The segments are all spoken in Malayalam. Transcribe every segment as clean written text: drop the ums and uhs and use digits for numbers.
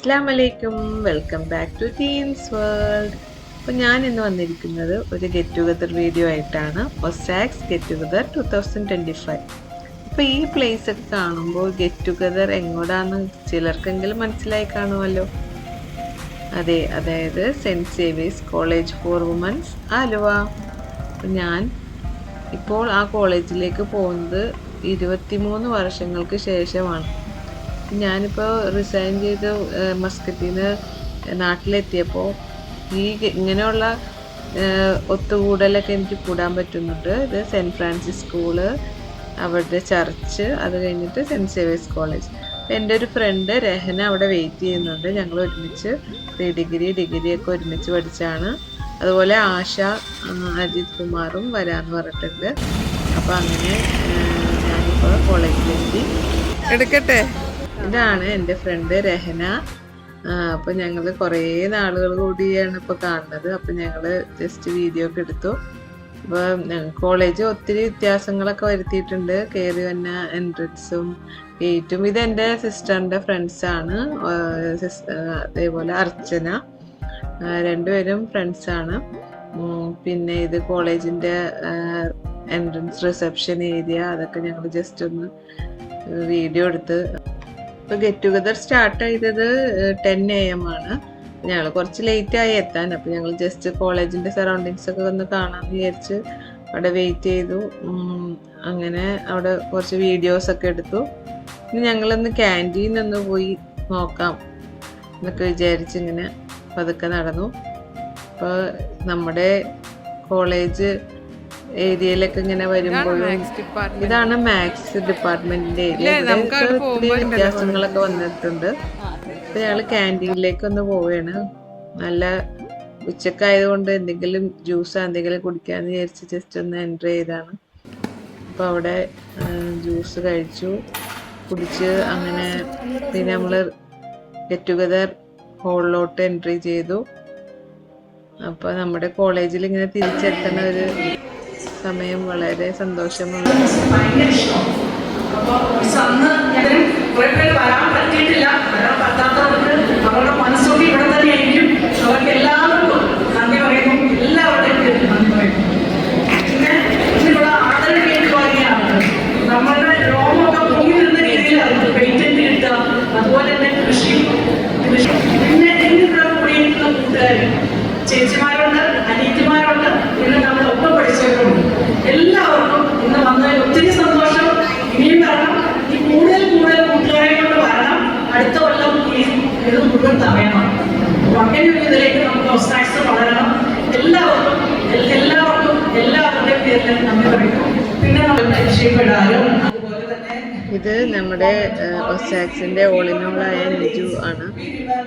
അസ്സലാമു അലൈക്കും, welcome back to teens world. അപ്പോൾ ഞാൻ ഇന്ന് വന്നിരിക്കുന്നത് ഒരു ഗെറ്റ് ടുഗദർ വീഡിയോ ആയിട്ടാണ്. ഒസാക്സ് ഗെറ്റ് ടുഗദർ 2025. അപ്പോൾ ഈ പ്ലേസ് ഒക്കെ കാണുമ്പോൾ ഗെറ്റ് ടുഗദർ എങ്ങോട്ടാന്ന് ചിലർക്കെങ്കിലും മനസ്സിലായി കാണുമല്ലോ. അതെ, അതായത് Saint Xavier's College for Women's Aluva. അപ്പോൾ ഞാൻ ഇപ്പോൾ ആ കോളേജിലേക്ക് പോകുന്നത് 23 വർഷങ്ങൾക്ക് ശേഷമാണ്. ഞാനിപ്പോൾ റിസൈൻ ചെയ്ത് മസ്കറ്റിൽ നിന്ന് നാട്ടിലെത്തിയപ്പോൾ ഇങ്ങനെയുള്ള ഒത്തുകൂടലൊക്കെ എനിക്ക് കൂടാൻ പറ്റുന്നുണ്ട്. ഇത് സെൻറ്റ് ഫ്രാൻസിസ് സ്കൂള്, അവരുടെ ചർച്ച്, അത് കഴിഞ്ഞിട്ട് സെൻറ്റ് സേവിയേഴ്സ് കോളേജ്. എൻ്റെ ഒരു ഫ്രണ്ട് രഹന അവിടെ വെയിറ്റ് ചെയ്യുന്നുണ്ട്. ഞങ്ങൾ ഒരുമിച്ച് ഡിഗ്രിയൊക്കെ ഒരുമിച്ച് പഠിച്ചാണ്. അതുപോലെ ആശ, അജിത് കുമാറും വരാമെന്ന് പറഞ്ഞിട്ടുണ്ട്. അപ്പോൾ അങ്ങനെ ഞാനിപ്പോൾ കോളേജിലെത്തി. എടുക്കട്ടെ. ഇതാണ് എൻ്റെ ഫ്രണ്ട് രഹന. അപ്പോൾ ഞങ്ങൾ കുറേ നാളുകൾ കൂടിയാണ് ഇപ്പോൾ കാണുന്നത്. അപ്പോൾ ഞങ്ങൾ ജസ്റ്റ് വീഡിയോ ഒക്കെ എടുത്തു. അപ്പോൾ കോളേജ് ഒത്തിരി വ്യത്യാസങ്ങളൊക്കെ വരുത്തിയിട്ടുണ്ട്. കയറി വന്ന എൻട്രൻസും ഗേറ്റും. ഇതെൻ്റെ സിസ്റ്ററിൻ്റെ ഫ്രണ്ട്സാണ്. അതേപോലെ അർച്ചന, രണ്ടുപേരും ഫ്രണ്ട്സാണ്. പിന്നെ ഇത് കോളേജിൻ്റെ എൻട്രൻസ് റിസപ്ഷൻ ഏരിയ, അതൊക്കെ ഞങ്ങൾ ജസ്റ്റ് ഒന്ന് വീഡിയോ എടുത്ത്. ഇപ്പോൾ ഗെറ്റ് ടുഗദർ സ്റ്റാർട്ട് ചെയ്തത് 10 AM ആണ്. ഞങ്ങൾ കുറച്ച് ലേറ്റായി എത്താൻ. അപ്പോൾ ഞങ്ങൾ ജസ്റ്റ് കോളേജിൻ്റെ സറൗണ്ടിങ്സ് ഒക്കെ ഒന്ന് കാണാമെന്ന് വിചാരിച്ച് അവിടെ വെയിറ്റ് ചെയ്തു. അങ്ങനെ അവിടെ കുറച്ച് വീഡിയോസൊക്കെ എടുത്തു. ഇനി ഞങ്ങളൊന്ന് ക്യാൻറ്റീനൊന്ന് പോയി നോക്കാം എന്നൊക്കെ വിചാരിച്ച് ഇങ്ങനെ പതുക്കെ നടന്നു. അപ്പോൾ നമ്മുടെ കോളേജ് ഏരിയയിലൊക്കെ ഇങ്ങനെ വരുമ്പോഴും ഇതാണ് മാത്സ് ഡിപ്പാർട്ട്മെന്റിന്റെ ഏരിയ. ഒത്തിരി വ്യത്യാസങ്ങളൊക്കെ വന്നിട്ടുണ്ട്. അപ്പൊ ഞങ്ങൾ ക്യാൻറ്റീനിലേക്ക് ഒന്ന് പോവുകയാണ്. നല്ല ഉച്ചക്കായതുകൊണ്ട് എന്തെങ്കിലും ജ്യൂസോ എന്തെങ്കിലും കുടിക്കാന്ന് വിചാരിച്ച് ജസ്റ്റ് ഒന്ന് എൻട്രി ചെയ്താണ്. അപ്പോൾ അവിടെ ജ്യൂസ് കഴിച്ചു, കുടിച്ച് അങ്ങനെ പിന്നെ നമ്മൾ ഗെറ്റ് ടുഗദർ ഹോളിലോട്ട് എൻട്രി ചെയ്തു. അപ്പോൾ നമ്മുടെ കോളേജിൽ ഇങ്ങനെ തിരിച്ചെത്തുന്ന ഒരു സമയം വളരെ സന്തോഷമുള്ള. അവരുടെ മനസ്സോടെ ഇവിടെ തന്നെയായിരിക്കും. അവർക്ക് എല്ലാവർക്കും നന്ദി പറയുന്നു. എല്ലാവരുടെയും പേരിൽ നന്ദി പറയുന്നു. പിന്നെ ഇതിനുള്ള ആദരവ് പറയുകയാണ്. നമ്മളുടെ രോമമൊക്കെ പൊങ്ങി വരുന്ന രീതിയിൽ അവർക്ക് പേറ്റന്റ് കിട്ടുക, അതുപോലെ തന്നെ കൃഷി. പിന്നെ ഇതിനുള്ള കൂടിയിരിക്കുന്ന കൂട്ടുകാർ, ചേച്ചിമാരുണ്ട്, അനിയത്തിമാരുണ്ട്, പിന്നെ നമ്മളൊപ്പം പഠിച്ചവരുണ്ട്. എല്ലാവർക്കും ഇന്ന് വന്നതിൽ ഒത്തിരി സന്തോഷം. ഇനിയും വരണം. ഈ കൂടുതൽ കൂട്ടുകാരെ കൊണ്ട് വരണം. അടുത്ത കൊല്ലം ഇത് മുഴുവൻ തടയണം. അങ്ങനെ ഒരു ഇതിലേക്ക് നമുക്ക് ഒസാക്സ് വളരണം. എല്ലാവർക്കും എല്ലാവരുടെയും പേരിൽ നന്ദി പറയുന്നു. പിന്നെ നമ്മൾ രക്ഷപ്പെടാനും അതുപോലെ തന്നെ ഇത് നമ്മുടെ ഒസാക്സിന്റെ ഓളിനോളായ നിജു ആണ്.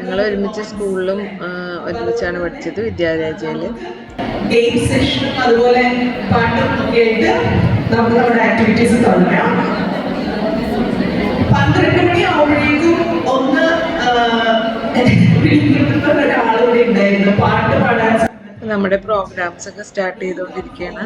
ഞങ്ങൾ ഒരുമിച്ച് സ്കൂളിലും ഒരുമിച്ചാണ് പഠിച്ചത്, വിദ്യാരാജ്യയില്. ഗെയിം സെഷനും അതുപോലെ പാട്ടും ഒക്കെ ആയിട്ട് നമ്മുടെ ആക്ടിവിറ്റീസ് തുടങ്ങാം. 12 മണി ആവുമ്പോഴേക്കും ഒരാളുകൂടി ഉണ്ടായിരുന്നു പാട്ട് പാടാൻ. നമ്മുടെ പ്രോഗ്രാംസ് ഒക്കെ സ്റ്റാർട്ട് ചെയ്തുകൊണ്ടിരിക്കുകയാണ്.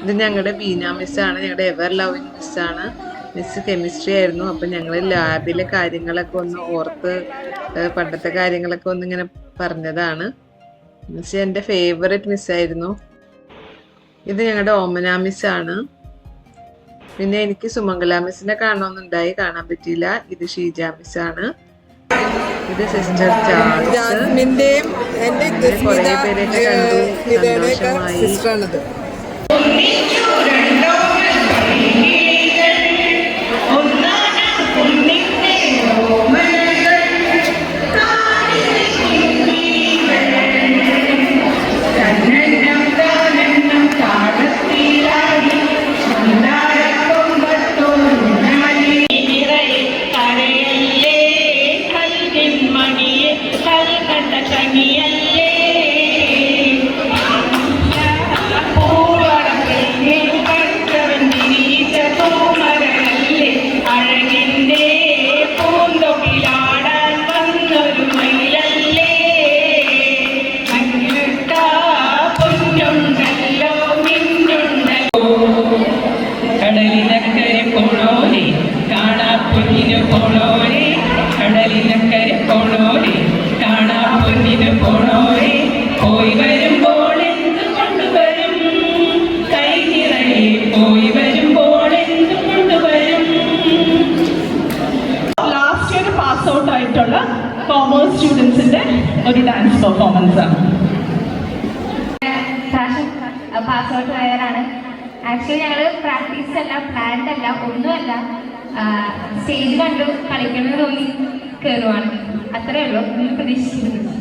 ഇത് ഞങ്ങളുടെ ബീന മിസ്സാണ്, ഞങ്ങളുടെ എവർ ലവിങ് മിസ്സാണ്. മിസ് കെമിസ്ട്രി ആയിരുന്നു. അപ്പം ഞങ്ങൾ ലാബിലെ കാര്യങ്ങളൊക്കെ ഒന്ന് ഓർത്ത് പണ്ടത്തെ കാര്യങ്ങളൊക്കെ ഒന്നിങ്ങനെ പറഞ്ഞതാണ്. മിസ് എൻ്റെ ഫേവറേറ്റ് മിസ്സായിരുന്നു. ഇത് ഞങ്ങളുടെ ഓമന മിസ്സാണ്. പിന്നെ എനിക്ക് സുമംഗല മിസ്സിനെ കാണണമെന്നുണ്ടായി, കാണാൻ പറ്റിയില്ല. ഇത് ഷീജ മിസ്സാണ്. ഇത് സിസ്റ്റർ ചാൾസ്. കുറേ പേരൊക്കെ കണ്ടു, സന്തോഷമായി. ആയിട്ടുള്ള കോമേഴ്സ് സ്റ്റുഡൻസിന്റെ ഒരു ഡാൻസ് പെർഫോമൻസ് ആണ്. പാസ് ഔട്ട് ആയവരാണ്. ആക്ച്വലി ഞങ്ങൾ പ്രാക്ടീസ് അല്ല, പ്ലാൻഡ് അല്ല, ഒന്നുമല്ല, സ്റ്റേജ് കണ്ടു കളിക്കുന്നത് തോന്നി കയറുവാണ്. അത്രേ ഉള്ളൂ. പ്രതീക്ഷിക്കുന്നു.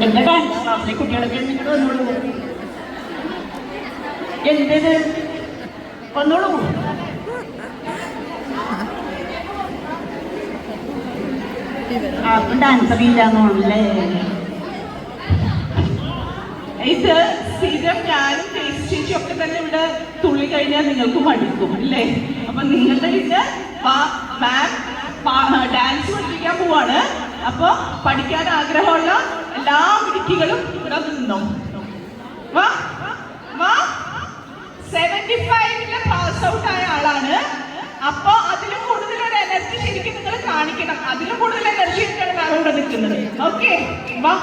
എന്റെ ഡാൻസ് ക്ലാസ്സിലെ കുട്ടികളൊക്കെ നിങ്ങൾ വന്നോളൂ. എന്തേത് വന്നോളൂ. ഡാൻസർ ഇല്ലാന്നോളല്ലേ. ഇത് സ്ഥിരം ഞാനും ചേച്ചി ഒക്കെ തന്നെ ഇവിടെ തുള്ളി കഴിഞ്ഞാൽ നിങ്ങൾക്ക് മടുക്കും അല്ലേ? അപ്പൊ നിങ്ങളുടെ ഇത് മാം ഡാൻസ് പഠിപ്പിക്കാൻ പോവാണ്. അപ്പൊ പഠിക്കാൻ ആഗ്രഹമുള്ള എല്ലാ മിടുക്കികളും ഇവിടെ നിന്നോ. വാ വാ. 75 പാസ് ഔട്ട് ആയ ആളാണ്. അപ്പൊ അതിലും കൂടുതൽ ഒരു എനർജി ശരിക്കും നിങ്ങൾ കാണിക്കണം. അതിലും കൂടുതൽ എനർജി ആയിട്ടാണ് മാം ഇവിടെ നിൽക്കുന്നത്. ഓക്കെ, വാ.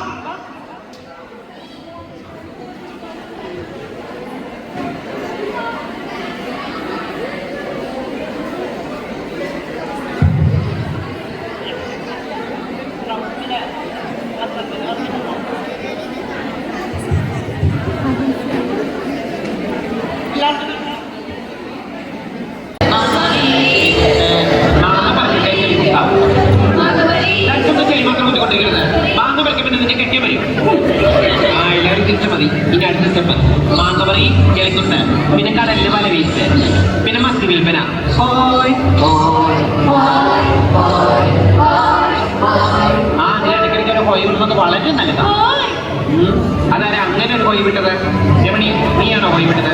ഇനി അടുത്ത സ്റ്റെപ്പ് മാന്തവറി കേൾക്കുണ്ട്, പിന്നെ കടലിൽ വല വീശ്, പിന്നെ മത്തി വിൽപ്പന. ആ അതിനിടയ്ക്കിടയ്ക്ക് ഒരു ഹോയ് വിടുന്നത് വളരെ നല്ലതാണ്. അതാരെ അങ്ങനെ ഒരു ഹോയ് വിട്ടത്? രമണി, നീയാണോ ഹോയ് വിട്ടത്?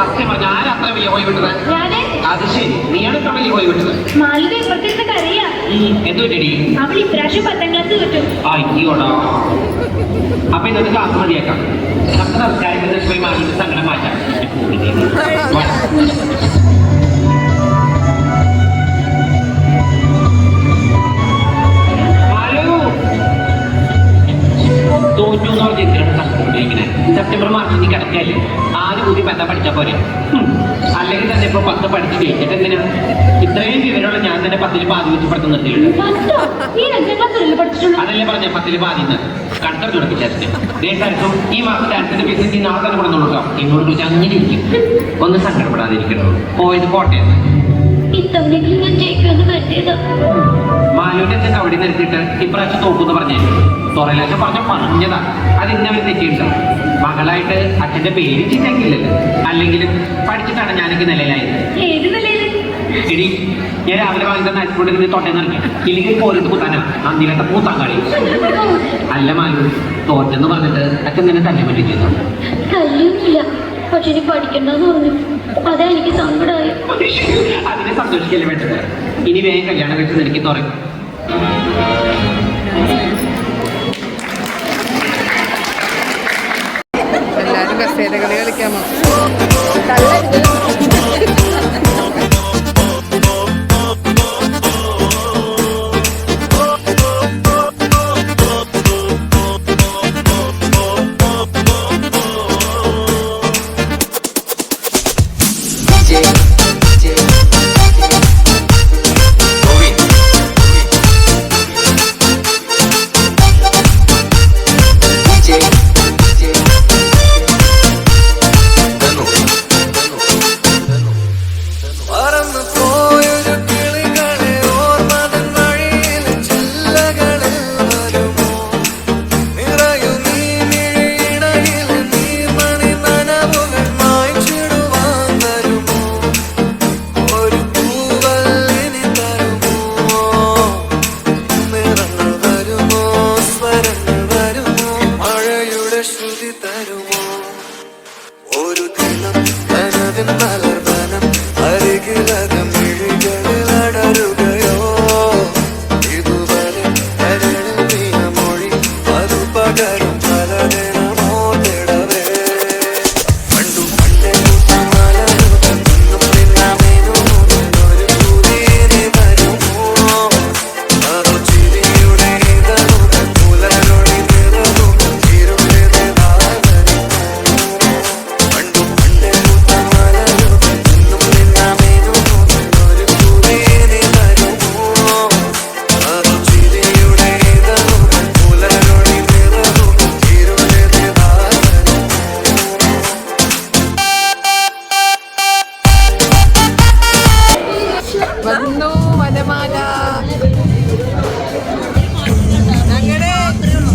സത്യം പറഞ്ഞ ആരത്ര വലിയ ഹോയ് വിട്ടത്? അത് ശരി, നീയാണ് ഇത്ര വലിയ ഹോയ് വിട്ടത്. എന്തുപറ്റി? അയ്യോടാ. അപ്പൊ ഇന്നത്തെ ക്ലാസ് മതിയാക്കാം. നമുക്ക് സംസ്കാരത്തിൽ പോയി മാറിയിട്ട് സങ്കടം മാറ്റാം. തോറ്റു എന്ന് പറഞ്ഞ എന്തിനാണ് കഷ്ടപ്പെട്ടിരിക്കുന്നത്? സെപ്റ്റംബർ മാർച്ചിൽ നീ കിടക്കല്ലേ, ആദ്യം കൂടി ബന്ധ പഠിച്ചാൽ പോരെ? അല്ലെങ്കിൽ തന്നെ ഇപ്പൊ 10 പഠിച്ച് ജയിച്ചിട്ട് എന്തിനാ? ഇത്രയും വിവരമുള്ള ഞാൻ തന്നെ 10ൽ പാതി വെച്ച് പഠിത്തം നിർത്തിയിട്ടുണ്ട്. അതല്ലേ പറഞ്ഞ 10ൽ പാതി കണ്ടം തുടപ്പിച്ചു. ദേശായിട്ടും ഈ മാസം ഡാൻസിന്റെ ബിസിനസ് നാളെ തന്നെ കൊടുത്തോളൂ കേട്ടോ. എന്നോട് കുറിച്ച് അങ്ങനെ ഇരിക്കും. ഒന്ന് സങ്കടപ്പെടാതിരിക്കണോ? പോയത് കോട്ടയം. മാലുവിന്റെ ചെന്ന് അവിടെ നിർത്തിയിട്ട് ഇപ്രാവശ്യം തോക്കുന്ന് പറഞ്ഞേ. തുറയിലാശം പറഞ്ഞതാ. അത് ഇന്നവർ തെറ്റിയിട്ടുണ്ടാവും. മകളായിട്ട് അച്ഛന്റെ പേര് ചിന്തിക്കില്ലല്ലോ. അല്ലെങ്കിലും പഠിച്ചിട്ടാണ് ഞാനൊക്കെ നിലയിലായത്. ഏത് നിലയില്? എടി, ഞാൻ രാവിലെ വാങ്ങിക്കുന്ന അച്ഛനോട് നിന്ന് തൊട്ടേന്ന് ഇറങ്ങി. ഇല്ലെങ്കിൽ പോലീസ് കൂട്ടാനാ അന്നിലത്തെ പൂത്താങ്കാളി. അല്ല മാലു, തോറ്റെന്ന് പറഞ്ഞിട്ട് അച്ഛൻ നിന്നെ തന്നെ പറ്റിക്കുന്നു. കഴിയുന്നില്ല, പക്ഷെ ഇനി പഠിക്കണ്ടെന്ന് പറഞ്ഞു. അതാ എനിക്ക് സങ്കടമായി. അതിനെ സന്തോഷിക്കല്ലേ വേണ്ടത്. ഇനി വേഗം കല്യാണം കഴിച്ച് നിനക്ക് തുറക്കും. എല്ലാരും കസേരകളി കളിക്കാമോ? വന്നു വനമാല. ഞങ്ങളുടെ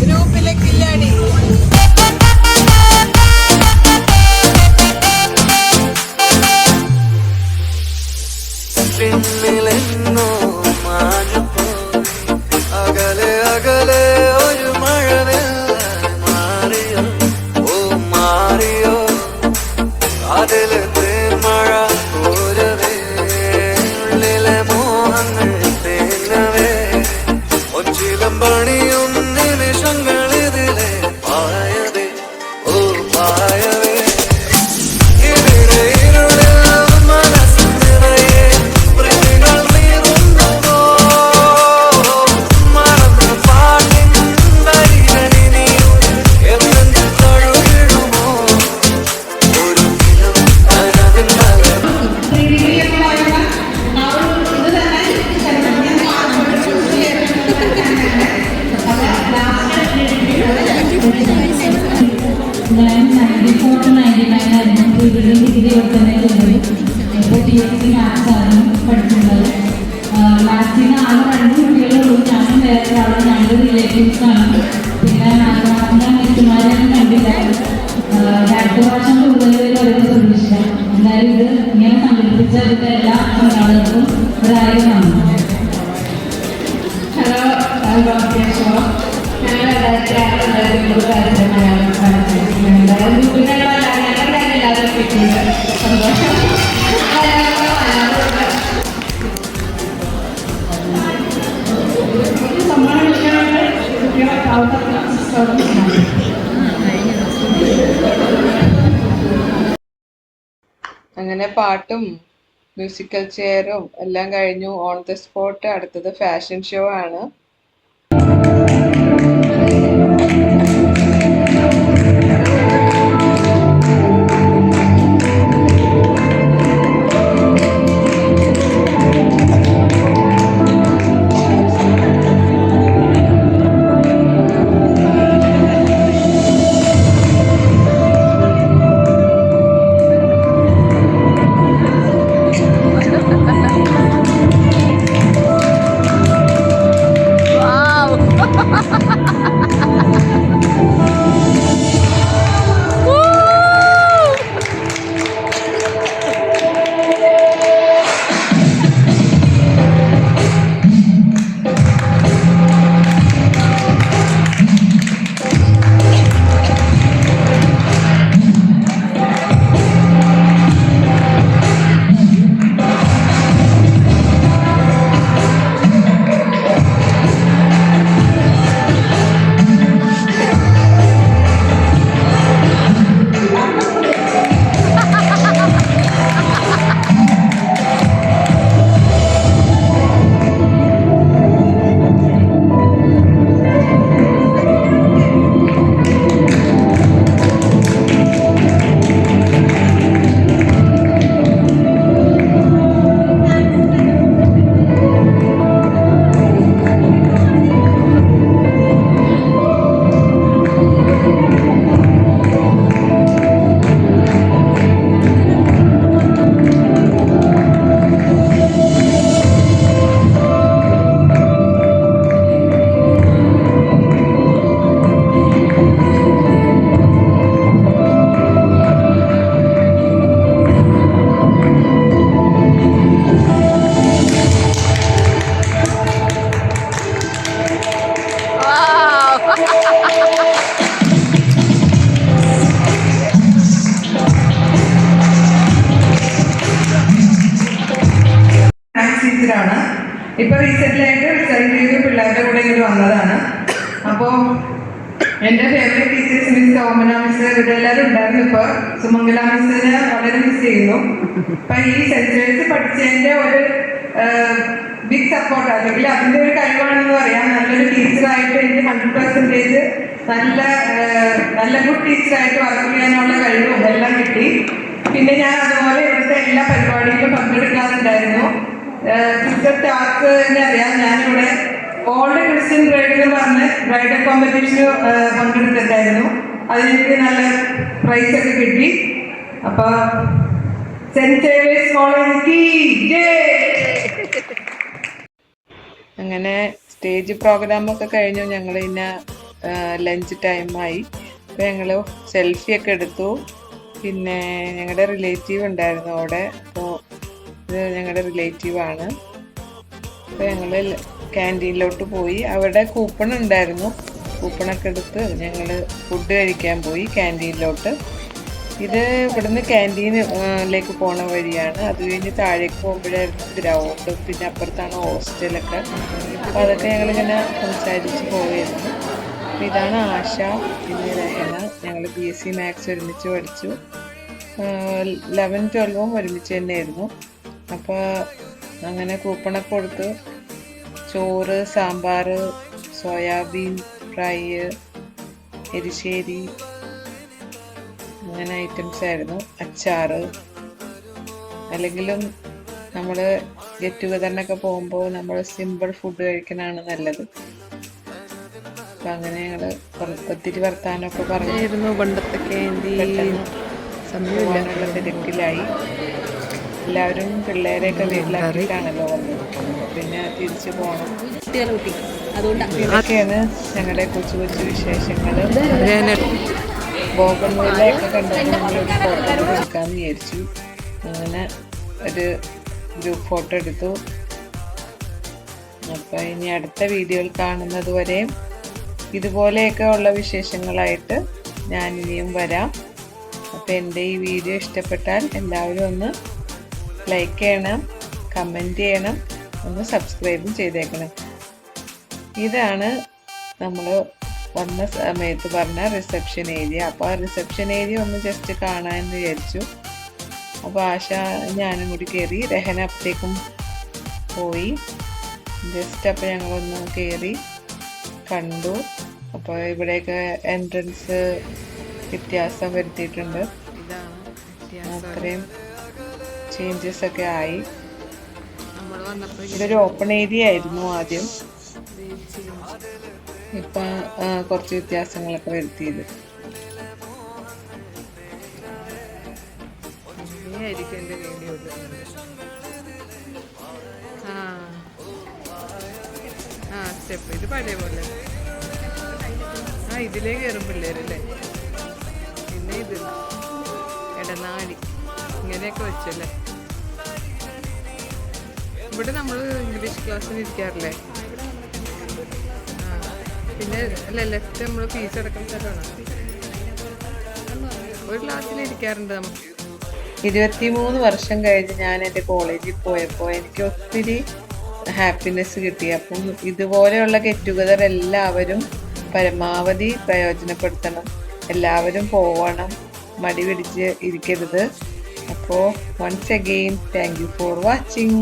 ഗ്രൂപ്പിലേക്കില്ലാടി. പിന്നിലെന്നോ മാഞ്ഞുപോയി അകലെ അകലെ ഒരു മഴവെള്ളം മാറിയോ, ഓ മാറിയോ. അതിലെ തേന്മഴ പോരവേ, ഉള്ളിലെ മോഹങ്ങൾ തേങ്ങവേ. ഒച്ചിലം പണിയും നിമിഷങ്ങളിതിലെ പായവേ, ഓ പായവേ. ഇവിടെ ഇരുളിൽ മനസ്സ് നിറയെ പ്രതികൾ നീറുന്നുവോ, മറന്ന പാട്ടിൻ വരികളിനിയും എന്നെന്ത് തഴുകിടുമോ. ഒരു ദിനം കനവിൻ നഗരം ഞാൻ 94 to 99 ആയിരുന്നു പ്രീഡിഗ്രി ഡിഗ്രി തന്നെ ചെയ്യുന്നത്. ഇപ്പോൾ PhD മാത്സ് ആണ് പഠിക്കുന്നത്. മാത്സിന് ആകെ 2 കുട്ടികളുള്ളൂ. ഞാനും വേറെ ഒരാളും, ഞങ്ങളുടെ റിലേറ്റീവ്സാണ്. പിന്നെ നാലാമത്തെ മിസ്സുമാരെയൊന്നും കണ്ടില്ല. 2 വർഷം കൂടുതൽ അവരുടെ പ്രതീക്ഷ. എന്തായാലും ഇത് ഇങ്ങനെ സംഘടിപ്പിച്ചതിൻ്റെ എല്ലാ പങ്കാളികൾക്കും ഒരായിരം നന്ദി. ഹലോ, ഞാൻ 2006 മലയാളം എല്ലാവരും കിട്ടിയത് സന്തോഷം. അങ്ങനെ പാട്ടും മ്യൂസിക്കൽ ചെയറും എല്ലാം കഴിഞ്ഞു. ഓൺ ദ സ്പോട്ട് അടുത്തത് ഫാഷൻ ഷോ ആണ്. റീസെന്റ് ആയിട്ട് റിസൈൻ ചെയ്ത് പിള്ളേരുടെ കൂടെ ഇങ്ങോട്ട് വന്നതാണ്. അപ്പോൾ എൻ്റെ ഫേവറേറ്റ് ടീച്ചേഴ്സ് മിസ് സോമന മിസ് ഇവരെല്ലാവരും ഉണ്ടായിരുന്നു. ഇപ്പോൾ സുമംഗല മിസ്സിനെ വളരെ മിസ് ചെയ്യുന്നു. അപ്പം ഈ സെൻട്രേഴ്സ് പഠിച്ചതിൻ്റെ ഒരു ബിഗ് സപ്പോർട്ട്, അല്ലെങ്കിൽ അതിൻ്റെ ഒരു കഴിവാണെന്ന് പറയാം. നല്ലൊരു ടീച്ചറായിട്ട് എനിക്ക് 100% നല്ല ഗുഡ് ടീച്ചറായിട്ട് വർക്ക് ചെയ്യാനുള്ള കഴിവും എല്ലാം കിട്ടി. പിന്നെ ഞാൻ അതുപോലെ ഇവിടുത്തെ എല്ലാ പരിപാടിയിലും പങ്കെടുക്കാറുണ്ടായിരുന്നു. ടീച്ചർ സ്റ്റാഫിനെ അറിയാം, ഞാനിവിടെ ഓൾഡ് ക്രിസ്ത്യൻ ബ്രൈഡ് എന്ന് പറഞ്ഞ് ബ്രൈഡൽ കോമ്പറ്റീഷന് പങ്കെടുത്തിട്ടുണ്ടായിരുന്നു. അതിനെനിക്ക് നല്ല പ്രൈസൊക്കെ കിട്ടി. അപ്പോൾ സെന്റ് സേവിയേഴ്സ് കോളേജിലേക്ക് അങ്ങനെ സ്റ്റേജ് പ്രോഗ്രാമൊക്കെ കഴിഞ്ഞു. ഞങ്ങൾ പിന്നെ ലഞ്ച് ടൈമായി. അപ്പോൾ ഞങ്ങൾ സെൽഫിയൊക്കെ എടുത്തു. പിന്നെ ഞങ്ങളുടെ റിലേറ്റീവ് ഉണ്ടായിരുന്നു അവിടെ. അപ്പോൾ ഇത് ഞങ്ങളുടെ റിലേറ്റീവാണ്. അപ്പോൾ ഞങ്ങൾ ക്യാൻറ്റീനിലോട്ട് പോയി. അവിടെ കൂപ്പൺ ഉണ്ടായിരുന്നു. കൂപ്പണൊക്കെ എടുത്ത് ഞങ്ങൾ ഫുഡ് കഴിക്കാൻ പോയി ക്യാൻറ്റീനിലോട്ട്. ഇത് ഇവിടുന്ന് ക്യാൻറ്റീനിലേക്ക് പോണ വഴിയാണ്. അത് കഴിഞ്ഞ് താഴേക്ക് പോകുമ്പോഴായിരുന്നു ഗ്രൗണ്ടും പിന്നെ അപ്പുറത്താണ് ഹോസ്റ്റലൊക്കെ. അപ്പോൾ അതൊക്കെ ഞങ്ങളിങ്ങനെ സംസാരിച്ച് പോയിരുന്നു. അപ്പോൾ ഇതാണ് ആശ, പിന്നെ രഹന. ഞങ്ങൾ BSc മാത്സ് ഒരുമിച്ച് പഠിച്ചു. 11, 12 ഒരുമിച്ച് തന്നെയായിരുന്നു. അപ്പോൾ അങ്ങനെ കൂപ്പണൊക്കെ കൊടുത്ത് ചോറ്, സാമ്പാർ, സോയാബീൻ ഫ്രൈ, എരിശ്ശേരി, അങ്ങനെ ഐറ്റംസ് ആയിരുന്നു. അച്ചാറ്. അല്ലെങ്കിലും നമ്മൾ ഗെറ്റ് ടുഗദറിനൊക്കെ പോകുമ്പോൾ നമ്മൾ സിമ്പിൾ ഫുഡ് കഴിക്കാനാണ് നല്ലത്. അപ്പം അങ്ങനെ ഞങ്ങൾ ഒത്തിരി വർത്താനമൊക്കെ പറഞ്ഞിരുന്നു. പണ്ടത്തെ പെട്ടെന്ന് സമയമുള്ള തിരക്കിലായി. എല്ലാവരും പിള്ളേരെയൊക്കെ വീട്ടിലാക്കിയിട്ടാണല്ലോ വന്നത്. പിന്നെ തിരിച്ചു പോകണം. ഇതൊക്കെയാണ് ഞങ്ങളുടെ കൊച്ചു കൊച്ചു വിശേഷങ്ങൾ. ബോഗൺവില്ലയൊക്കെ കണ്ടപ്പോൾ നമ്മളൊരു ഫോട്ടോ എടുക്കാമെന്ന് വിചാരിച്ചു. അങ്ങനെ ഒരു ഗ്രൂപ്പ് ഫോട്ടോ എടുത്തു. അപ്പോൾ ഇനി അടുത്ത വീഡിയോയിൽ കാണുന്നത് വരെയും ഇതുപോലെയൊക്കെ ഉള്ള വിശേഷങ്ങളായിട്ട് ഞാൻ ഇനിയും വരാം. അപ്പോൾ എൻ്റെ ഈ വീഡിയോ ഇഷ്ടപ്പെട്ടാൽ എല്ലാവരും ഒന്ന് ലൈക്ക് ചെയ്യണം, കമൻറ്റ് ചെയ്യണം, ഒന്ന് സബ്സ്ക്രൈബും ചെയ്തേക്കണം. ഇതാണ് നമ്മൾ വന്ന സമയത്ത് പറഞ്ഞ റിസപ്ഷൻ ഏരിയ. അപ്പോൾ ആ റിസപ്ഷൻ ഏരിയ ഒന്ന് ജസ്റ്റ് കാണാമെന്ന് വിചാരിച്ചു. അപ്പോൾ ആശ ഞാനും കൂടി കയറി. രഹന അപ്പത്തേക്കും പോയി. ജസ്റ്റ് അപ്പോൾ ഞങ്ങളൊന്ന് കയറി കണ്ടു. അപ്പോൾ ഇവിടെയൊക്കെ എൻട്രൻസ് വ്യത്യാസം വരുത്തിയിട്ടുണ്ട്. അത്രയും ചേഞ്ചസ് ഒക്കെ ആയി. ഇതൊരു ഓപ്പൺ ഏരിയ ആയിരുന്നു ആദ്യം. ഇപ്പം കുറച്ച് വ്യത്യാസങ്ങളൊക്കെ വരുത്തിയത്. ആയിരിക്കും എൻ്റെ വീഡിയോ. സ്റ്റെപ്പ് ഇത് പഴയ പോലെ. ഇതിലേ കയറും പിള്ളേരല്ലേ. പിന്നെ ഇത് ഇടനാഴി ഇങ്ങനെയൊക്കെ വെച്ചല്ലേ. ഇവിടെ നമ്മൾ ഇംഗ്ലീഷ് ക്ലാസ്സിന് ഇരിക്കാറില്ലേ. പിന്നെ അല്ല ലെഫ്റ്റ് നമ്മൾ ഫീസ് അടക്കുന്ന സ്ഥലമാണ്. ഒരു ക്ലാസ്സിൽ ഇരിക്കാറുണ്ട് നമുക്ക്. 23 വർഷം കഴിഞ്ഞ് ഞാൻ എൻ്റെ കോളേജിൽ പോയപ്പോൾ എനിക്ക് ഒത്തിരി ഹാപ്പിനെസ് കിട്ടി. അപ്പം ഇതുപോലെയുള്ള ഗെറ്റ് ടുഗദർ എല്ലാവരും പരമാവധി പ്രയോജനപ്പെടുത്തണം. എല്ലാവരും പോവണം, മടി പിടിച്ച് ഇരിക്കരുത്. അപ്പോൾ once again thank you for watching.